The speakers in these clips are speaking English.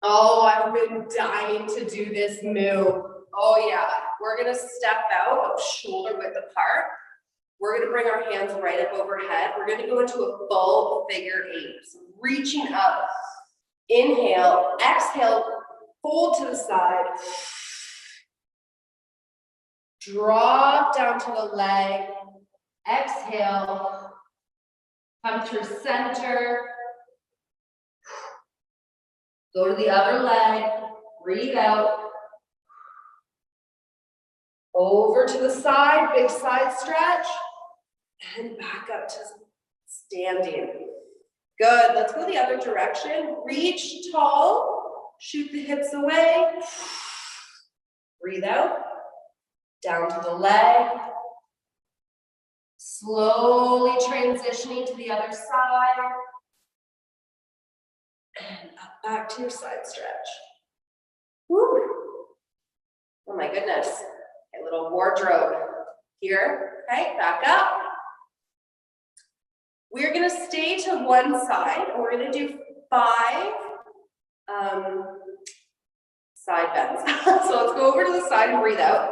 Oh, I've been dying to do this move. Oh yeah, we're gonna step out, shoulder width apart. We're gonna bring our hands right up overhead. We're gonna go into a full figure eight. So reaching up, inhale, exhale, fold to the side. Drop down to the leg, exhale, come through center. Go to the other leg, breathe out. Over to the side, big side stretch, and back up to standing. Good, let's go the other direction. Reach tall, shoot the hips away. Breathe out, down to the leg. Slowly transitioning to the other side. And up back to your side stretch. Woo. Oh my goodness. A little wardrobe here. Okay, back up. We're gonna stay to one side. We're gonna do 5 side bends. So let's go over to the side and breathe out.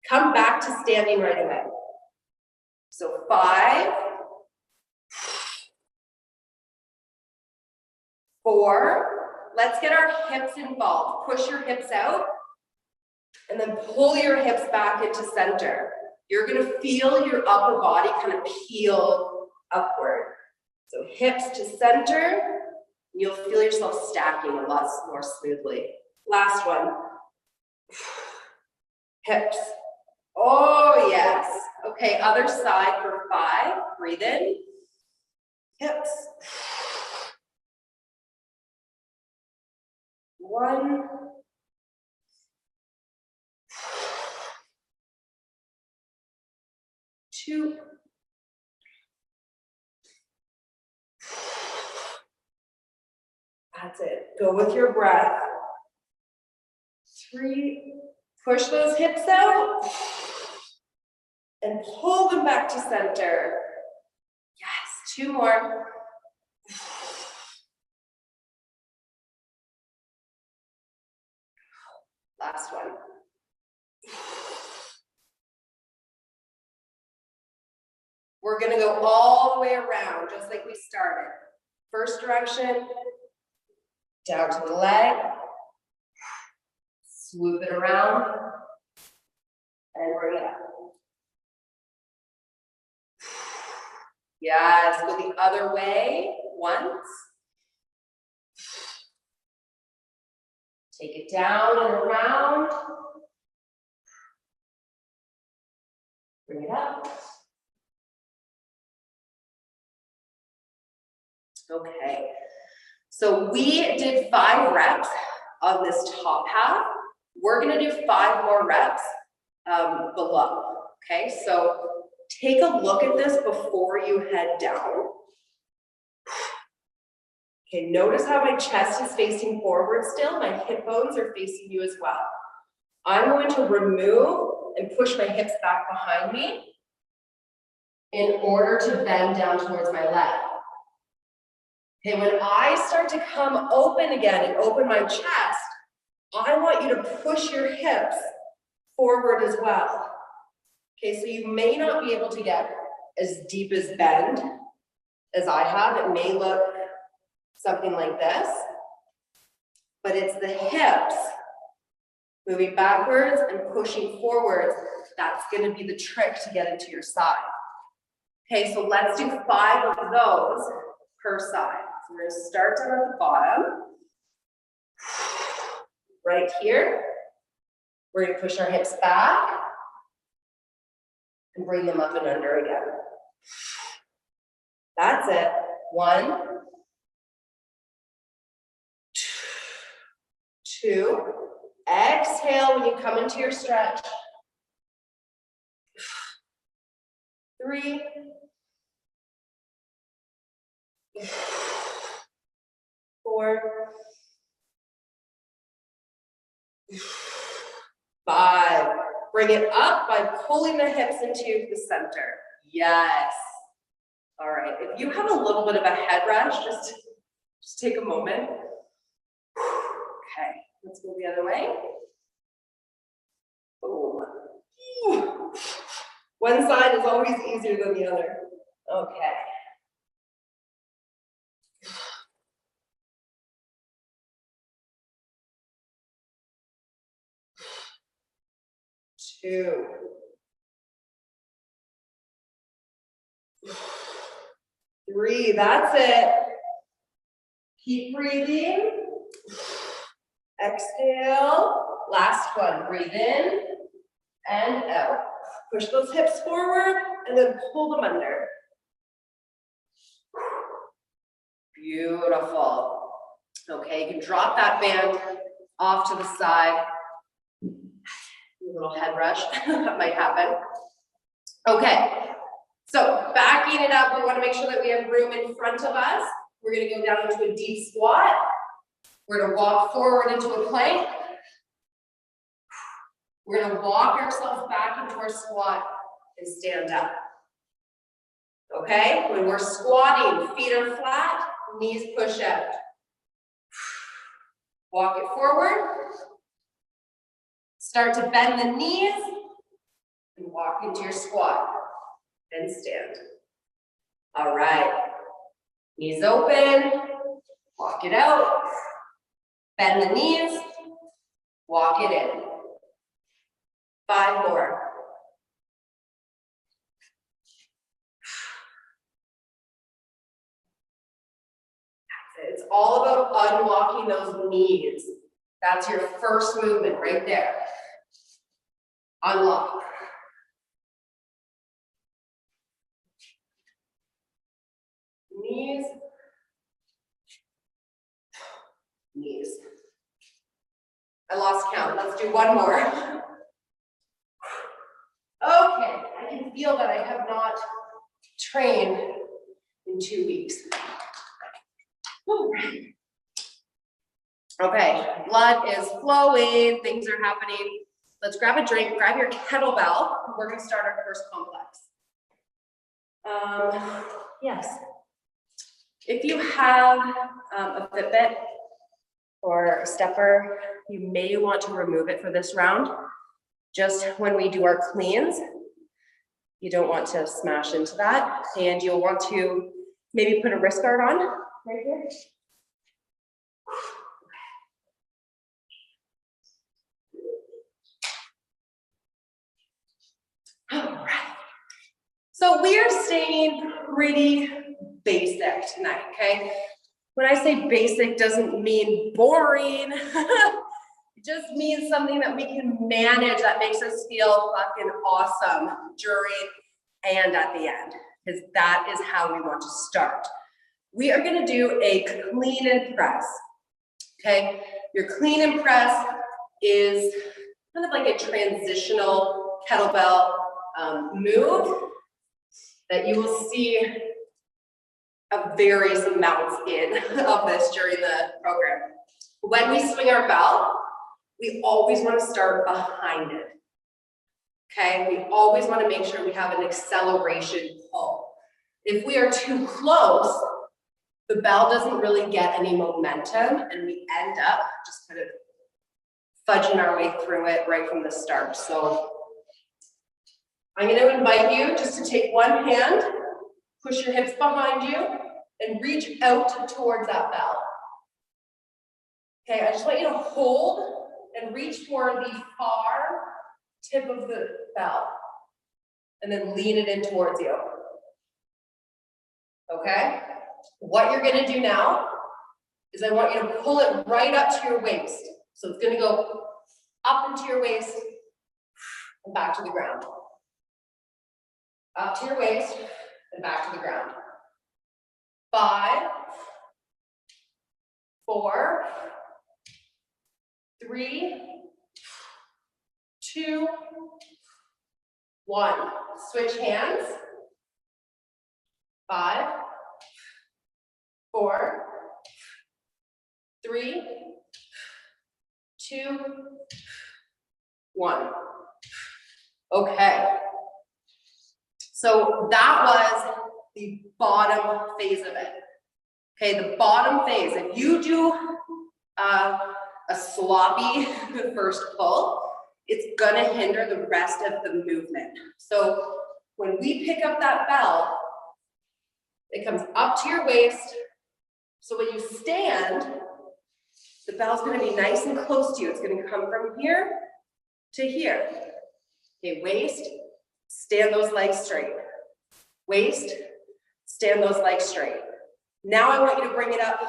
Come back to standing right away. So 5, 4. Let's get our hips involved. Push your hips out and then pull your hips back into center. You're gonna feel your upper body kind of peel upward. So hips to center, you'll feel yourself stacking a lot more smoothly. Last one. Hips. Oh yes. Okay, other side for 5. Breathe in. Hips. 1. 2. That's it. Go with your breath. 3. Push those hips out and pull them back to center. Yes, 2 more. Last one. We're gonna go all the way around, just like we started. First direction, down to the leg, swoop it around, and bring it up. Yes, go the other way once. Take it down and around. Bring it up. Okay, so we did 5 reps on this top half. We're gonna do 5 more reps below, okay? So take a look at this before you head down. Okay, notice how my chest is facing forward still, my hip bones are facing you as well. I'm going to remove and push my hips back behind me in order to bend down towards my leg. Okay, when I start to come open again and open my chest, I want you to push your hips forward as well. Okay, so you may not be able to get as deep as bend as I have. It may look something like this, but it's the hips moving backwards and pushing forwards. That's gonna be the trick to get into your side. Okay, so let's do 5 of those per side. So we're gonna start down at the bottom. Right here. We're gonna push our hips back and bring them up and under again. That's it. 1, 2. Exhale when you come into your stretch. 3. 4. 5. Bring it up by pulling the hips into the center. Yes. All right. If you have a little bit of a head rush, just Just take a moment. Okay, let's go the other way. Boom. One side is always easier than the other. Okay. Two. Three, that's it. Keep breathing. Exhale. Last one, breathe in and out. Push those hips forward and then pull them under. Beautiful. Okay, you can drop that band off to the side. A little head rush, that might happen. Okay, so backing it up, we want to make sure that we have room in front of us. We're going to go down into a deep squat. We're going to walk forward into a plank. We're going to walk ourselves back into our squat and stand up. Okay, when we're squatting, feet are flat, knees push out. Walk it forward. Start to bend the knees and walk into your squat and stand. All right, knees open, walk it out, bend the knees, walk it in. 5 more. It's all about unlocking those knees. That's your first movement right there. Unlock. Knees. Knees. I lost count. Let's do one more. Okay, I can feel that I have not trained in 2 weeks. Okay, blood is flowing, things are happening. Let's grab a drink, grab your kettlebell. We're gonna start our first complex. Yes. If you have a Fitbit or a stepper, you may want to remove it for this round. Just when we do our cleans, you don't want to smash into that. And you'll want to maybe put a wrist guard on right here. All right. So we are staying pretty basic tonight, okay? When I say basic, doesn't mean boring. It just means something that we can manage that makes us feel fucking awesome during and at the end, because that is how we want to start. We are gonna do a clean and press, okay? Your clean and press is kind of like a transitional kettlebell move that you will see various amounts of this during the program. When we swing our bell, we always want to start behind it. Okay, we always want to make sure we have an acceleration pull. If we are too close, the bell doesn't really get any momentum and we end up just kind of fudging our way through it right from the start. So I'm going to invite you just to take one hand, push your hips behind you, and reach out towards that bell. Okay, I just want you to hold and reach for the far tip of the bell, and then lean it in towards you. Okay? What you're going to do now is I want you to pull it right up to your waist. So it's going to go up into your waist and back to the ground. Up to your waist and back to the ground. 5, 4, 3, 2, 1. Switch hands. 5, 4, 3, 2, 1. Okay. So that was the bottom phase of it. Okay, the bottom phase, if you do a sloppy first pull, it's gonna hinder the rest of the movement. So when we pick up that bell, it comes up to your waist. So when you stand, the bell's gonna be nice and close to you. It's gonna come from here to here. Okay, waist, stand those legs straight. Waist, stand those legs straight. Now I want you to bring it up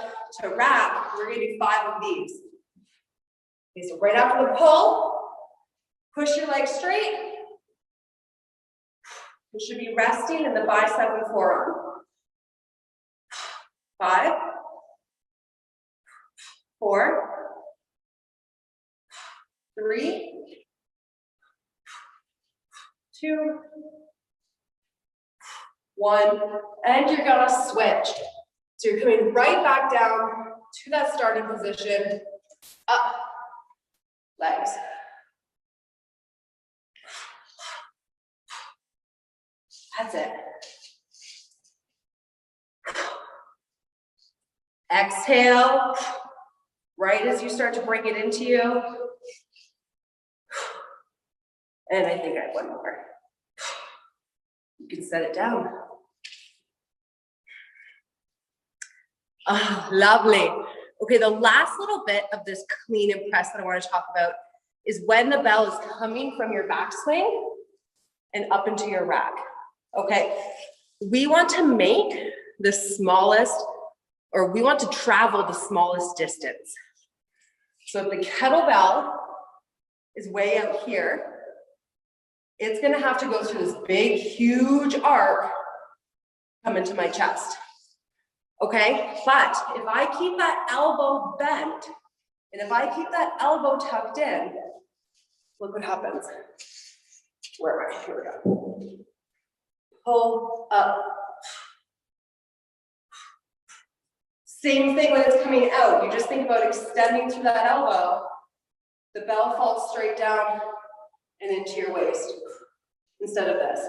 to wrap. We're gonna do 5 of these. Okay, so right after the pull, push your legs straight. You should be resting in the bicep and forearm. 5, 4, 3, 2, 1, and you're gonna switch. So you're coming right back down to that starting position, up, legs. That's it. Exhale, right as you start to bring it into you. And I think I have one more. You can set it down. Oh, lovely. Okay, the last little bit of this clean and press that I want to talk about is when the bell is coming from your backswing and up into your rack. Okay, we want to make the smallest, or we want to travel the smallest distance. So if the kettlebell is way out here, it's gonna have to go through this big, huge arc, come into my chest. Okay, but if I keep that elbow bent, and if I keep that elbow tucked in, look what happens. Where am I? Here we go. Pull up. Same thing when it's coming out. You just think about extending through that elbow. The bell falls straight down and into your waist instead of this.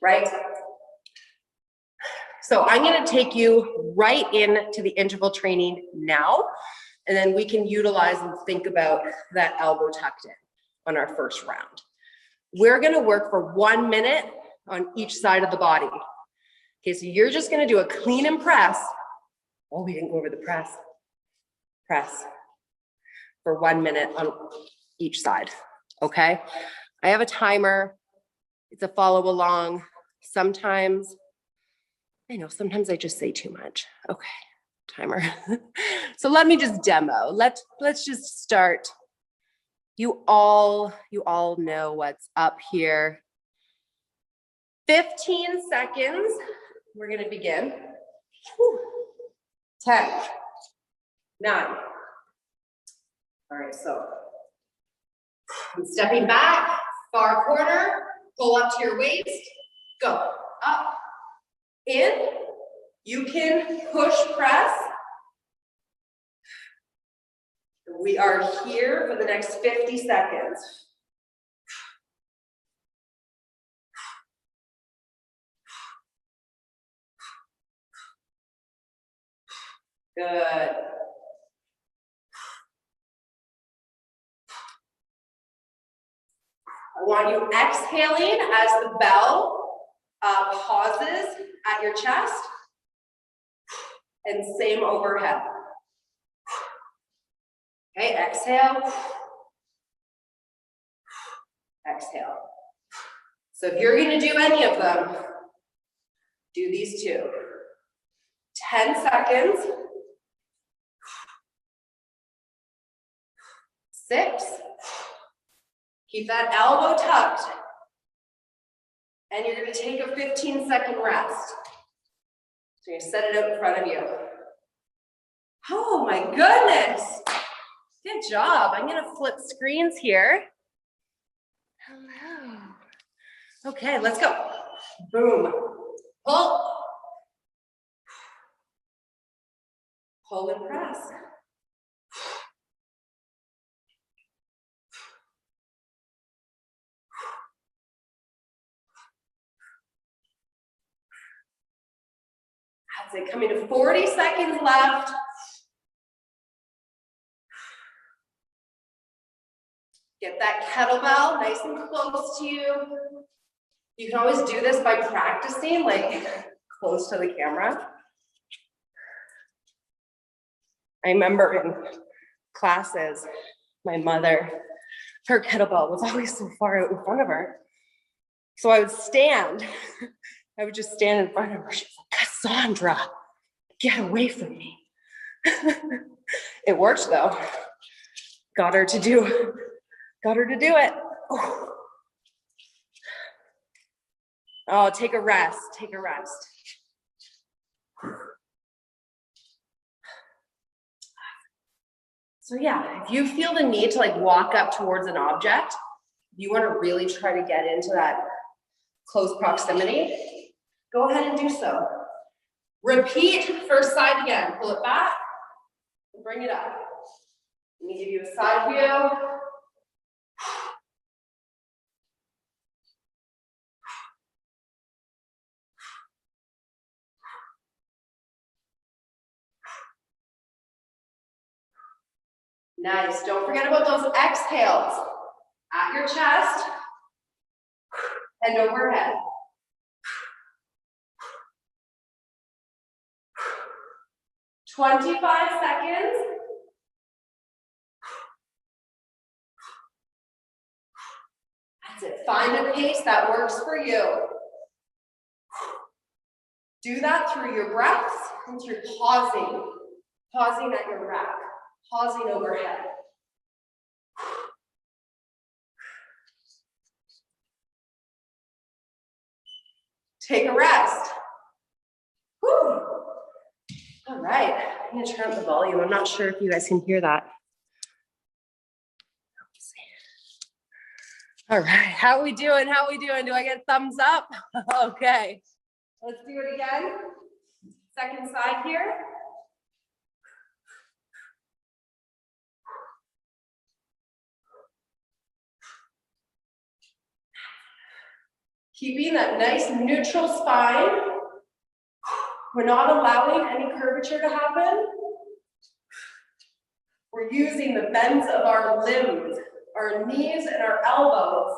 Right? So I'm going to take you right into the interval training now, and then we can utilize and think about that elbow tucked in on our first round. We're going to work for 1 minute on each side of the body. Okay, so you're just going to do a clean and press. Oh, we didn't go over the press. Press for 1 minute on each side. Okay, I have a timer. It's a follow along. Sometimes, I know, sometimes I just say too much. Okay, timer. So let me just demo. Let's just start. You all know what's up here. 15 seconds. We're gonna begin. 10, 9. All right, so I'm stepping back, far corner, pull up to your waist, go, up, in. You can push press. We are here for the next 50 seconds. Good. I want you exhaling as the bell pauses at your chest, and same overhead. Okay, exhale. Exhale. So if you're going to do any of them, do these two. 10 seconds. 6. Keep that elbow tucked. And you're going to take a 15-second rest. So you're going to set it out in front of you. Oh my goodness. Good job. I'm going to flip screens here. Hello. Okay, let's go. Boom. Pull. Pull and press. That's it, coming to 40 seconds left. Get that kettlebell nice and close to you. You can always do this by practicing, like close to the camera. I remember in classes, my mother, her kettlebell was always so far out in front of her. So I would stand, I would just stand in front of her. She's like, Cassandra, get away from me. It worked though. Got her to do it. Oh, take a rest, take a rest. So yeah, if you feel the need to like walk up towards an object, you want to really try to get into that close proximity, go ahead and do so. Repeat first side again. Pull it back and bring it up. Let me give you a side view. Nice. Don't forget about those exhales. At your chest and overhead. "25 seconds. That's it. Find a pace that works for you. Do that through your breaths and through pausing. Pausing at your rack. Pausing overhead. Take a rest. Whew. All right, I'm gonna turn up the volume. I'm not sure if you guys can hear that. All right, how are we doing? How are we doing? Do I get thumbs up? Okay, let's do it again. Second side here. Keeping that nice neutral spine. We're not allowing any curvature to happen. We're using the bends of our limbs, our knees and our elbows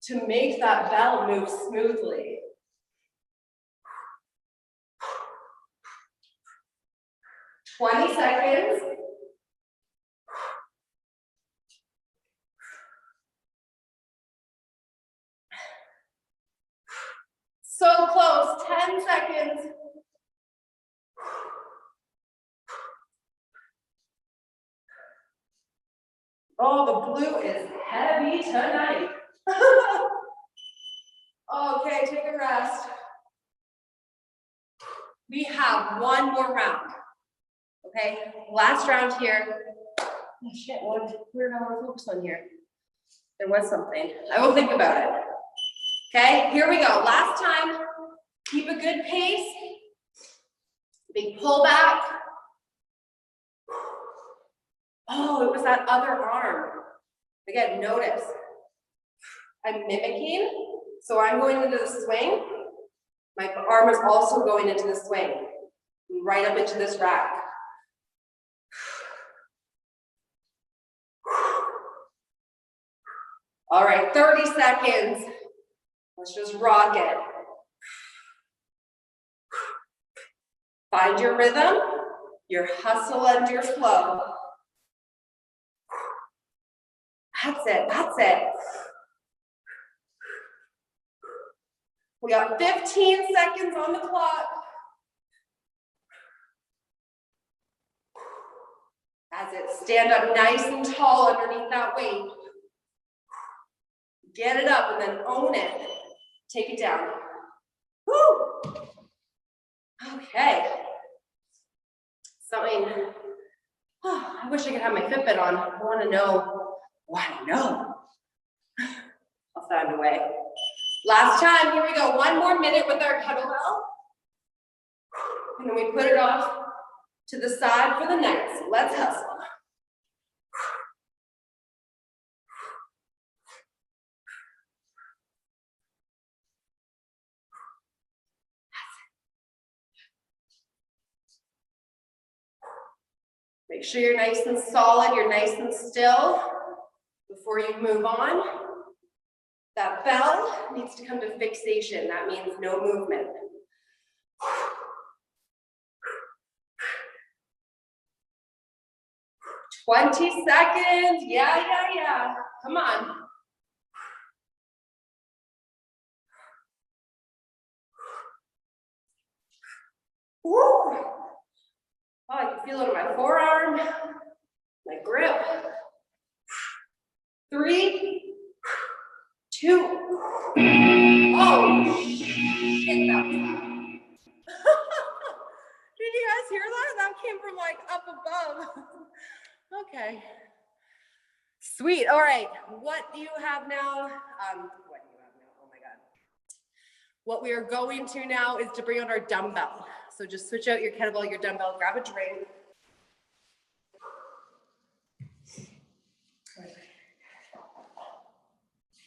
to make that bell move smoothly. "20 seconds. So close, 10 seconds. Oh, the blue is heavy tonight. Okay, take a rest. We have one more round. Okay, last round here. Oh shit, where did I want to focus on here? There was something. I will think about it. Okay, here we go. Last time. Keep a good pace. Big pull back. Oh, it was that other arm. Again, notice. I'm mimicking. So I'm going into the swing. My arm is also going into the swing. Right up into this rack. All right, 30 seconds. Let's just rock it. Find your rhythm, your hustle and your flow. That's it, that's it. We got 15 seconds on the clock. That's it, stand up nice and tall underneath that weight. Get it up and then own it. Take it down. Woo! Okay. Something, oh, I wish I could have my Fitbit on. I want to know what I know. I'll find a way. Last time, here we go. 1 more minute with our kettlebell. And then we put it off to the side for the next. So let's hustle. Make sure you're nice and solid, you're nice and still before you move on. That bell needs to come to fixation. That means no movement. 20 seconds. Yeah. Come on. Woo. Oh, I can feel it in my forearm, my grip. 3, 2. Oh, shit, that was loud. Did you guys hear that? That came from like up above. Okay. Sweet. All right. What do you have now? Oh my God. What we are going to now is to bring out our dumbbell. So just switch out your kettlebell, your dumbbell, grab a drink.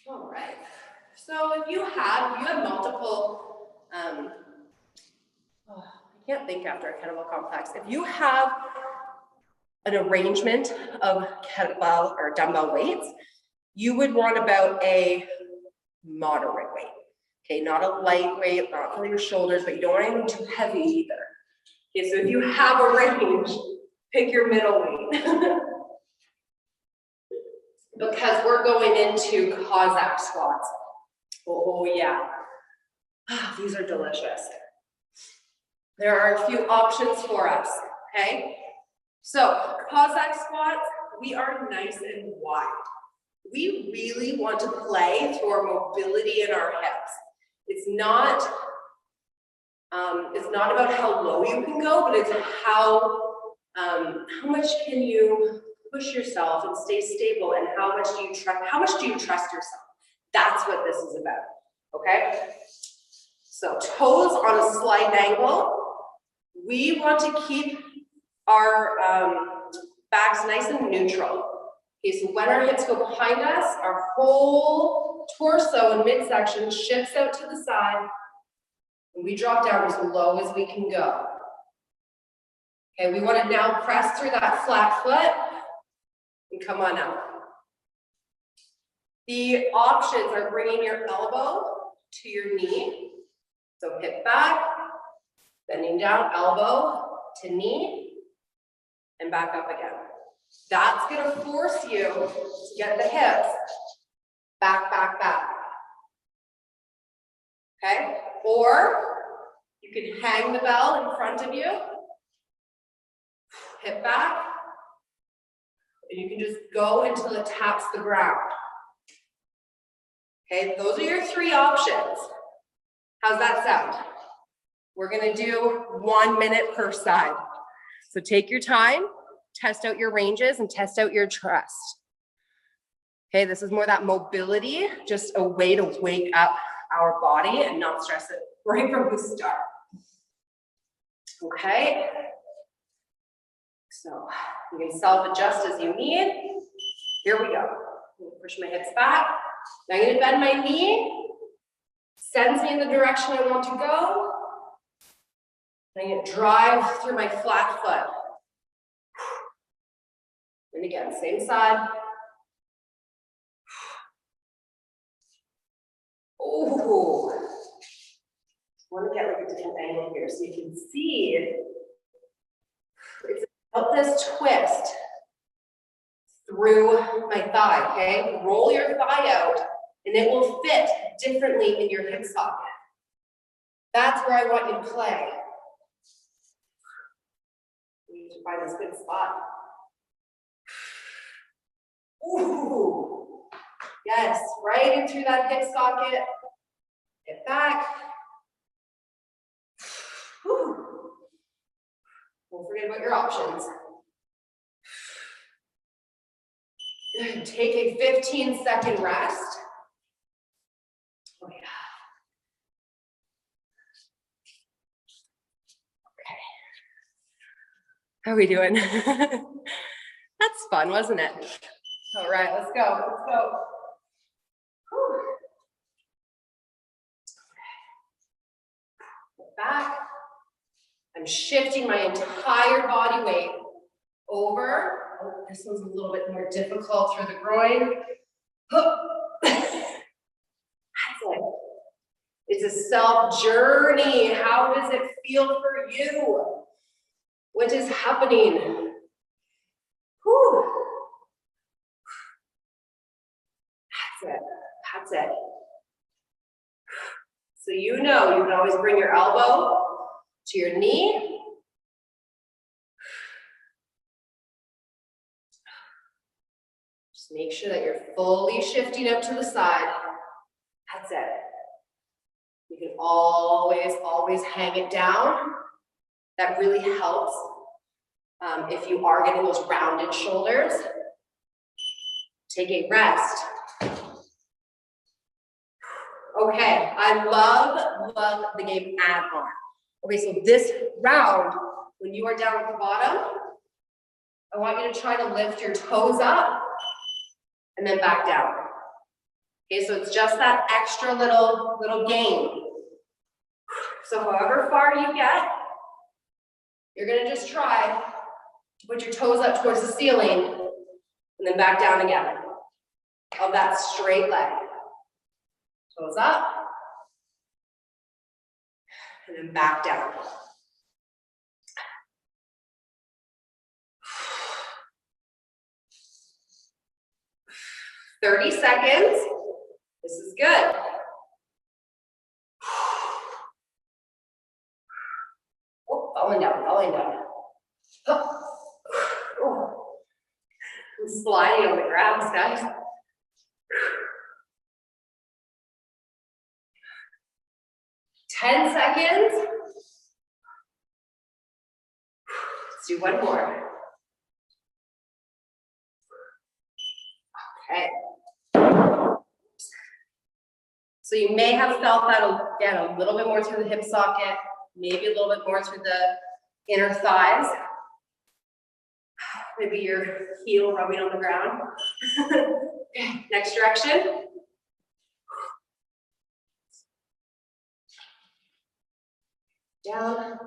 All right. So if you have multiple, I can't think after a kettlebell complex. If you have an arrangement of kettlebell or dumbbell weights, you would want about a moderate weight. Okay, not a light weight, not for your shoulders, but you don't want anything too heavy either. Okay, so if you have a range, pick your middle weight. Because we're going into Cossack squats. Oh yeah, these are delicious. There are a few options for us, okay? So Cossack squats, we are nice and wide. We really want to play through our mobility in our hips. It's not about how low you can go, but it's how much can you push yourself and stay stable, and how much do you trust yourself? That's what this is about, okay? So toes on a slight angle. We want to keep our backs nice and neutral. Okay, so when our hips go behind us, our whole torso and midsection shifts out to the side, and we drop down as low as we can go. Okay, we want to now press through that flat foot and come on up. The options are bringing your elbow to your knee. So hip back, bending down, elbow to knee, and back up again. That's going to force you to get the hips back. Okay? Or you can hang the bell in front of you, hip back, and you can just go until it taps the ground. Okay, those are your 3 options. How's that sound? We're gonna do 1 minute per side. So take your time, test out your ranges, and test out your trust. Okay, this is more that mobility, just a way to wake up our body and not stress it right from the start. Okay, so you can self-adjust as you need. Here we go. Push my hips back. Now I'm going to bend my knee, sends me in the direction I want to go. I'm going to drive through my flat foot. And again, same side. Oh, I want to get like a different angle here so you can see it's about this twist through my thigh, okay? Roll your thigh out and it will fit differently in your hip socket. That's where I want you to play. You need to find this good spot. Ooh, yes, right into that hip socket. Get back. Whew. Don't forget about your options. Good. Take a 15-second rest. Oh, yeah. Okay. How are we doing? That's fun, wasn't it? All right, let's go. Let's go. Whew. Okay. Back. I'm shifting my entire body weight over. Oh, this one's a little bit more difficult through the groin. That's it. It's a self journey. How does it feel for you? What is happening? Whew. That's it. That's it. So you know you can always bring your elbow to your knee. Just make sure that you're fully shifting up to the side. That's it. You can always hang it down. That really helps if you are getting those rounded shoulders. Take a rest. Okay, I love the game add-on. Okay, so this round, when you are down at the bottom, I want you to try to lift your toes up and then back down. Okay, so it's just that extra little game. So however far you get, you're gonna just try to put your toes up towards the ceiling and then back down again of that straight leg. Toes up and then back down. "30 seconds. This is good. Oh, falling down. Oh. I'm sliding on the ground, guys. 10 seconds. Let's do one more. Okay. So you may have felt that again a little bit more through the hip socket, maybe a little bit more through the inner thighs. Maybe your heel rubbing on the ground. Okay, next direction. Down.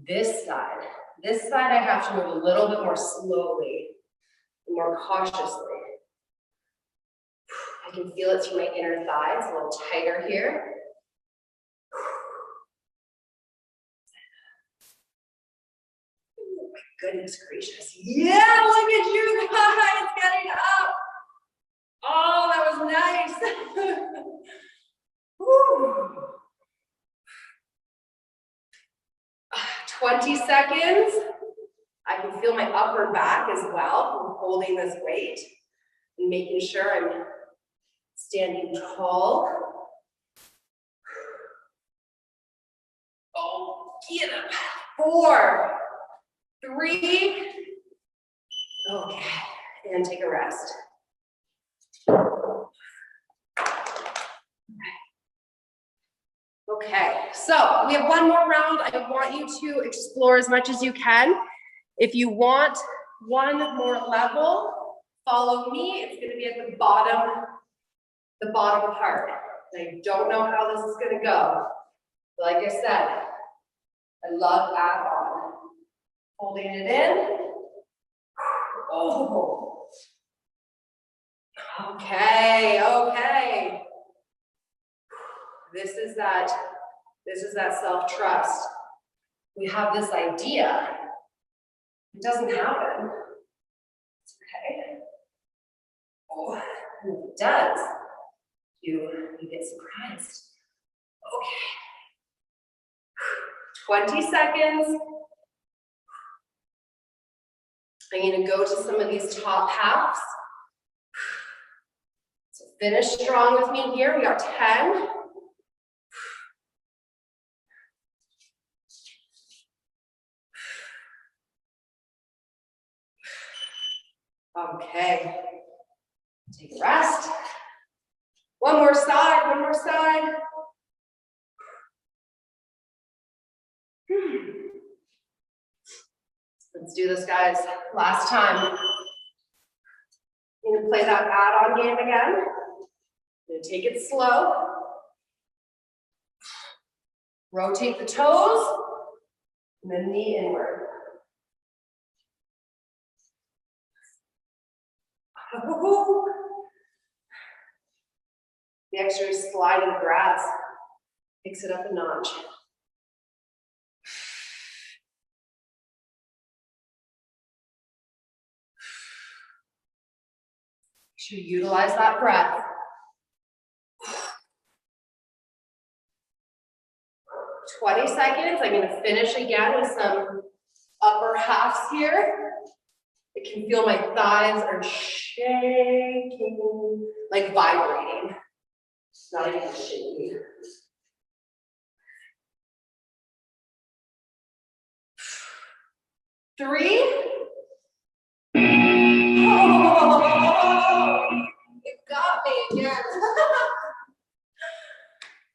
This side I have to move a little bit more slowly, more cautiously. I can feel it through my inner thighs, a little tighter here. Oh my goodness gracious. Yeah, look at you guys getting up. Oh, that was nice. Whew. 20 seconds. I can feel my upper back as well from holding this weight and making sure I'm standing tall. Oh, get up. 4, 3. Okay, and take a rest. Okay, so we have one more round. I want you to explore as much as you can. If you want one more level, follow me. It's going to be at the bottom part. I don't know how this is going to go. Like I said, I love add-on. Holding it in. Oh. Okay. This is that self-trust. We have this idea. It doesn't happen. It's okay. Oh, and if it does, you get surprised. Okay. 20 seconds. I'm going to go to some of these top halves. So finish strong with me here. We are 10. Okay. Take a rest. One more side. Let's do this, guys. Last time. I'm going to play that add-on game again. I'm going to take it slow. Rotate the toes, and then knee inward. The extra slide and grabs. Mix it up a notch. Make sure you utilize that breath. 20 seconds. I'm going to finish again with some upper halves here. I can feel my thighs are shaking, like vibrating. Not even shaking. Three. Oh, it got me again.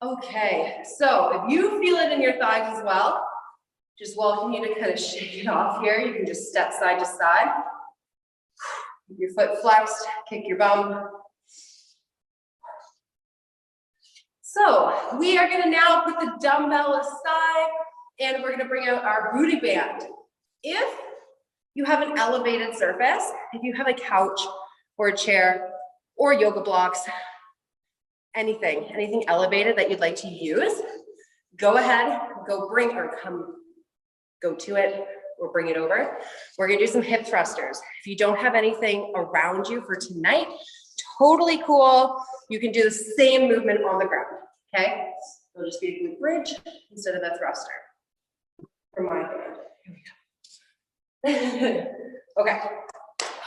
Okay, so if you feel it in your thighs as well, just welcome you to kind of shake it off here. You can just step side to side. Keep your foot flexed, kick your bum. So we are gonna now put the dumbbell aside and we're gonna bring out our booty band. If you have an elevated surface, if you have a couch or a chair or yoga blocks, anything elevated that you'd like to use, go ahead, go to it or bring it over. We're gonna do some hip thrusters. If you don't have anything around you for tonight, totally cool. You can do the same movement on the ground, okay? It'll just be a glute bridge instead of a thruster. From my hand, here we go. Okay,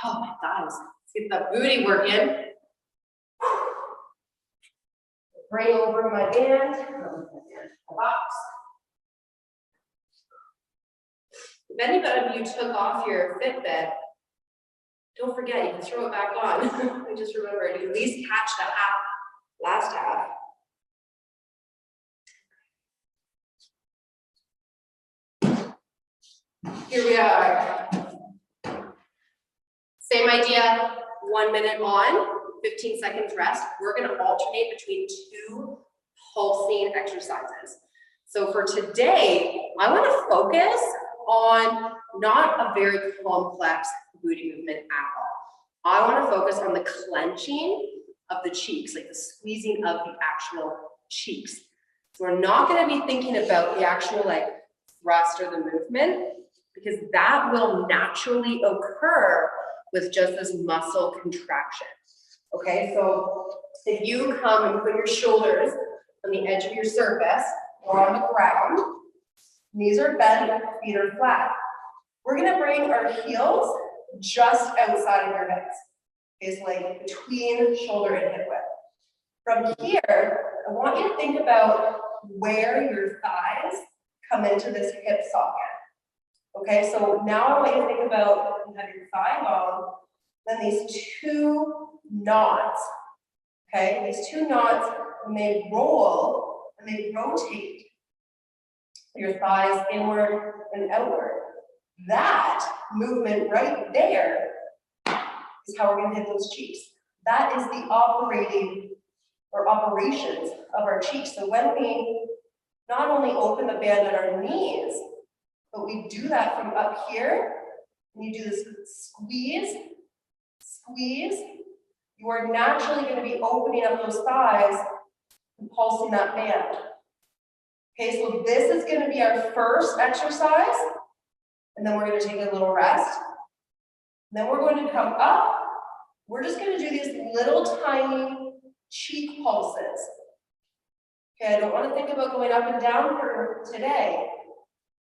oh my thighs. Let's get the booty working. Bring over my band, my box. If anybody of you took off your Fitbit, don't forget, you can throw it back on. I just remembered, you at least catch that last half. Here we are. Same idea, 1 minute on, 15 seconds rest. We're gonna alternate between two pulsing exercises. So for today, I wanna focus on not a very complex booty movement at all. I wanna focus on the clenching of the cheeks, like the squeezing of the actual cheeks. So we're not gonna be thinking about the actual like thrust or the movement, because that will naturally occur with just this muscle contraction. Okay, so if you come and put your shoulders on the edge of your surface or on the ground, knees are bent, feet are flat. We're gonna bring our heels just outside of your hips. It's like between shoulder and hip width. From here, I want you to think about where your thighs come into this hip socket. Okay, so now I want you to think about, you have your thigh bone, then these two knots, okay? These two knots may roll and they rotate your thighs inward and outward. That movement right there is how we're gonna hit those cheeks. That is the operating or operations of our cheeks. So when we not only open the band at our knees, but we do that from up here, and you do this squeeze, squeeze, you are naturally going to be opening up those thighs and pulsing that band. Okay, so this is going to be our first exercise, and then we're going to take a little rest. Then we're going to come up. We're just going to do these little tiny cheek pulses. Okay, I don't want to think about going up and down for today.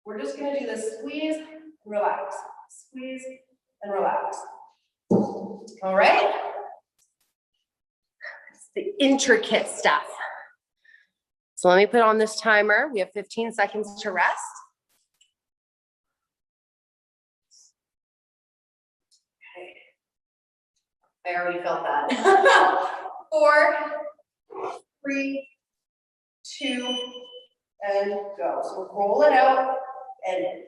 We're just going to do this squeeze, relax, squeeze, and relax. All right? It's the intricate stuff. So let me put on this timer. We have 15 seconds to rest. Okay. I already felt that. 4, 3, 2, and go. So roll it out and in.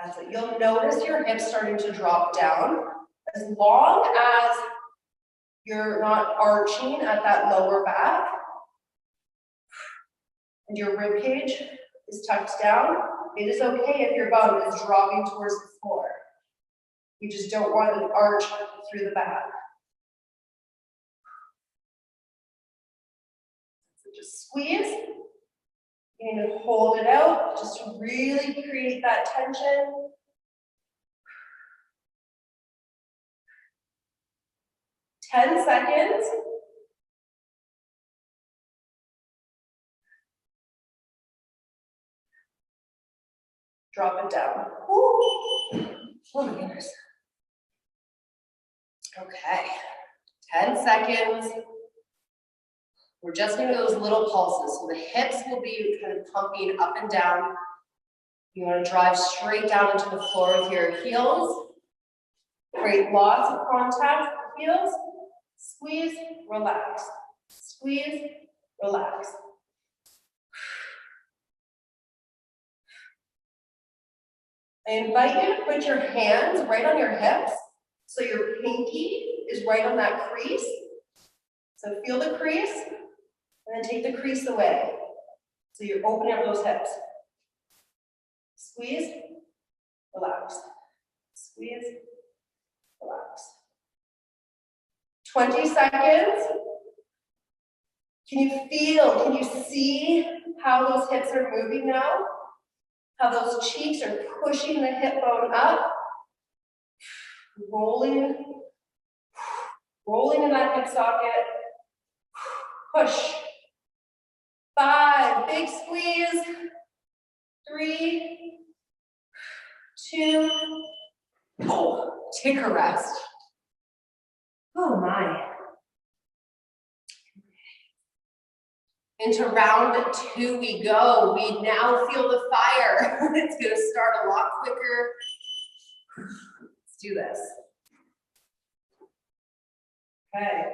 That's it. You'll notice your hips starting to drop down. As long as you're not arching at that lower back, and your rib cage is tucked down, it is okay if your bum is dropping towards the floor. You just don't want an arch through the back. So just squeeze. You need to hold it out just to really create that tension. Ten seconds. Drop it down. Ooh. Oh my goodness. Okay, 10 seconds. We're just gonna do those little pulses. So the hips will be kind of pumping up and down. You wanna drive straight down into the floor with your heels. Create lots of contact with the heels. Squeeze, relax. Squeeze, relax. I invite you to put your hands right on your hips, so your pinky is right on that crease. So feel the crease, and then take the crease away. So you're opening up those hips. Squeeze, relax. Squeeze, relax. 20 seconds. Can you feel, can you see how those hips are moving now? How those cheeks are pushing the hip bone up, rolling in that hip socket. Push. 5, big squeeze. 3, 2, oh, take a rest. Oh my. Into round 2 we go. We now feel the fire. It's gonna start a lot quicker. Let's do this. Okay.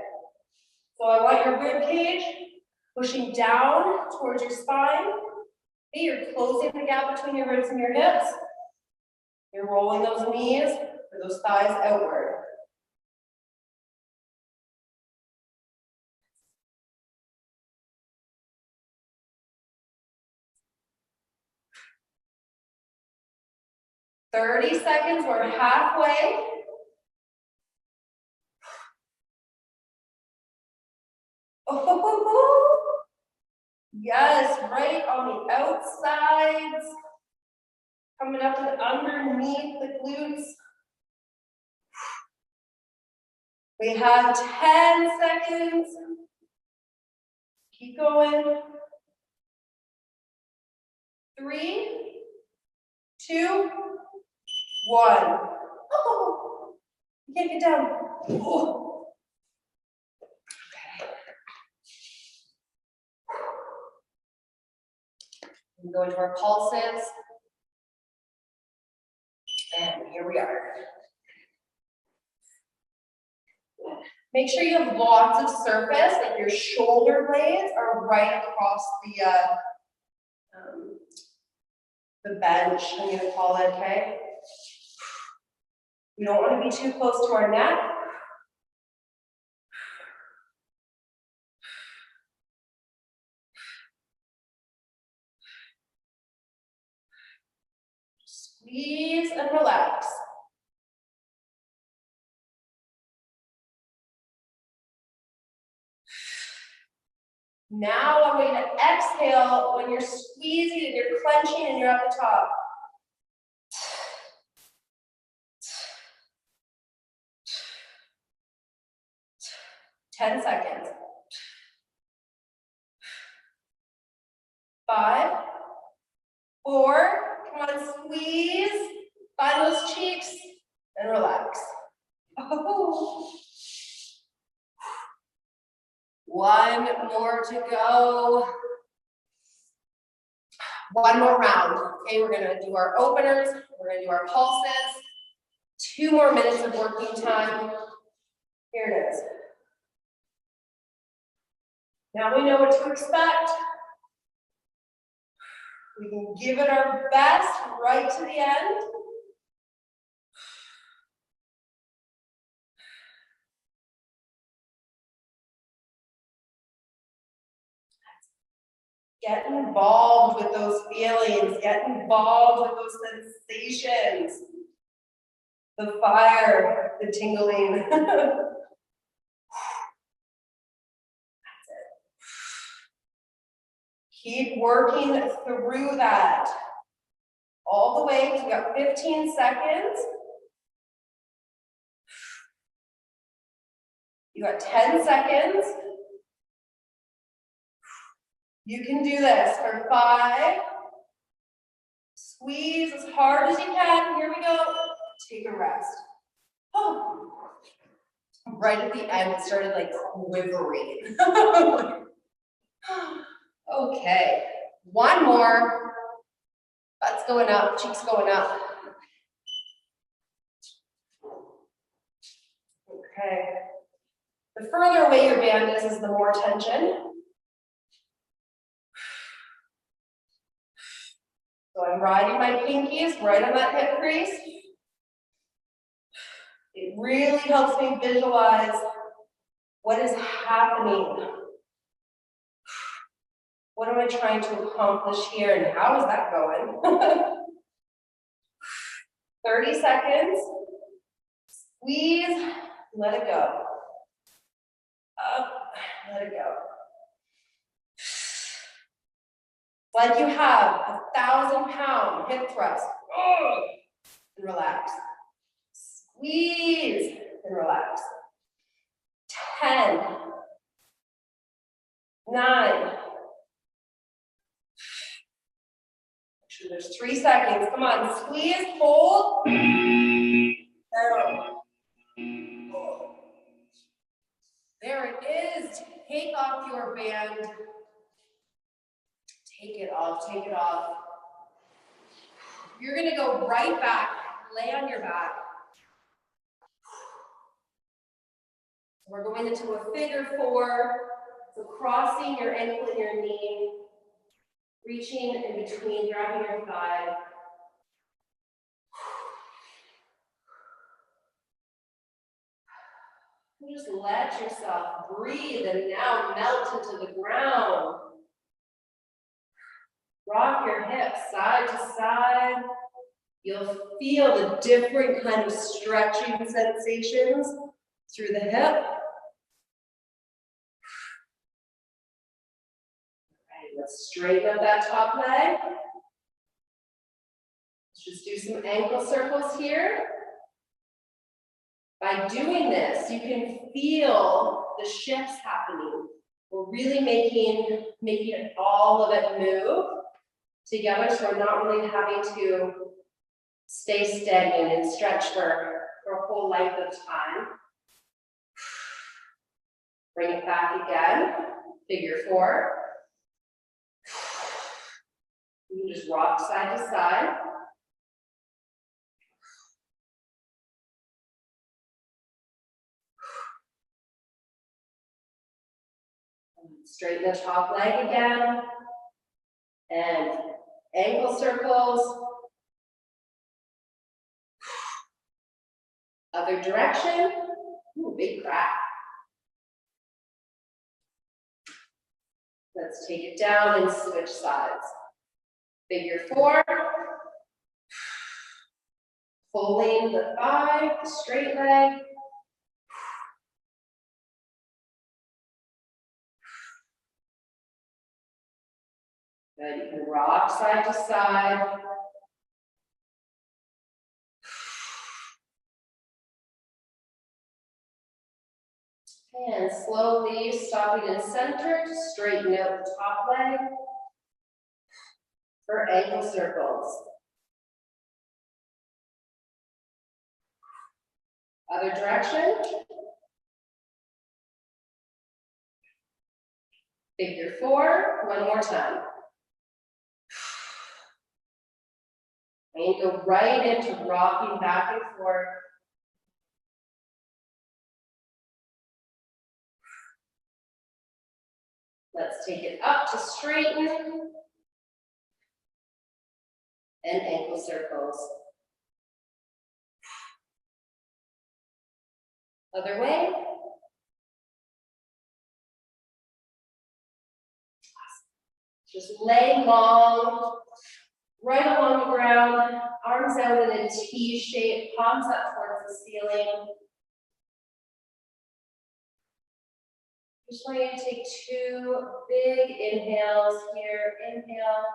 So I want your rib cage pushing down towards your spine. Okay, you're closing the gap between your ribs and your hips. You're rolling those knees or those thighs outward. "30 seconds, we're halfway. Oh, yes, right on the outsides. Coming up and underneath the glutes. We have 10 seconds. Keep going. 3, 2, 1. Oh, you can't get down. Oh. Okay. We go into our pulses. And here we are. Make sure you have lots of surface, like your shoulder blades are right across the bench, I'm gonna call it, okay? We don't want to be too close to our neck. Squeeze and relax. Now I'm going to exhale when you're squeezing and you're clenching and you're at the top. Ten seconds. 5, 4, come on, squeeze, find those cheeks, and relax. Oh. 1 more to go. 1 more round. Okay, we're gonna do our openers, we're gonna do our pulses. 2 more minutes of working time. Here it is. Now we know what to expect. We can give it our best right to the end. Get involved with those feelings, get involved with those sensations. The fire, the tingling. That's it. Keep working through that. All the way, we got 15 seconds. You got 10 seconds. You can do this for 5. Squeeze as hard as you can. Here we go. Take a rest. Oh. Right at the end, it started like quivering. Okay, one more. Butts going up, cheeks going up. Okay. The further away your band is the more tension. So I'm riding my pinkies right on that hip crease. It really helps me visualize what is happening. What am I trying to accomplish here and how is that going? 30 seconds. Squeeze, let it go. Up, let it go. Like you have a 1,000-pound hip thrust. And relax. Squeeze and relax. 10, 9. Actually, there's 3 seconds. Come on, squeeze, hold. There it is. Take off your band. Take it off, take it off. You're gonna go right back, lay on your back. We're going into a figure 4. So crossing your ankle and your knee, reaching in between, grabbing your thigh. Just let yourself breathe and now melt into the ground. Rock your hips side to side. You'll feel the different kind of stretching sensations through the hip. Let's straighten up that top leg. Let's just do some ankle circles here. By doing this, you can feel the shifts happening. We're really making all of it move together, so we're not really having to stay stagnant and stretch for a whole length of time. Bring it back again, figure 4. You can just rock side to side. Straighten the top leg again. And ankle circles. Other direction. Ooh, big crack. Let's take it down and switch sides. Figure 4. Pulling the thigh, the straight leg. Good, you can rock side to side. And slowly stopping in center to straighten out the top leg for ankle circles. Other direction. Figure 4, one more time. And go right into rocking back and forth. Let's take it up to straighten. And ankle circles. Other way. Just lay long, right along the ground, arms out in a T shape, palms up towards the ceiling. Just want you to take 2 big inhales here. Inhale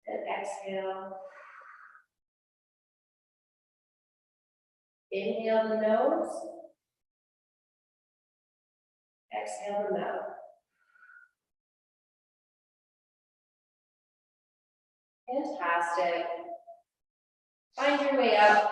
and exhale. Inhale the nose. Exhale the mouth. Fantastic. Find your way up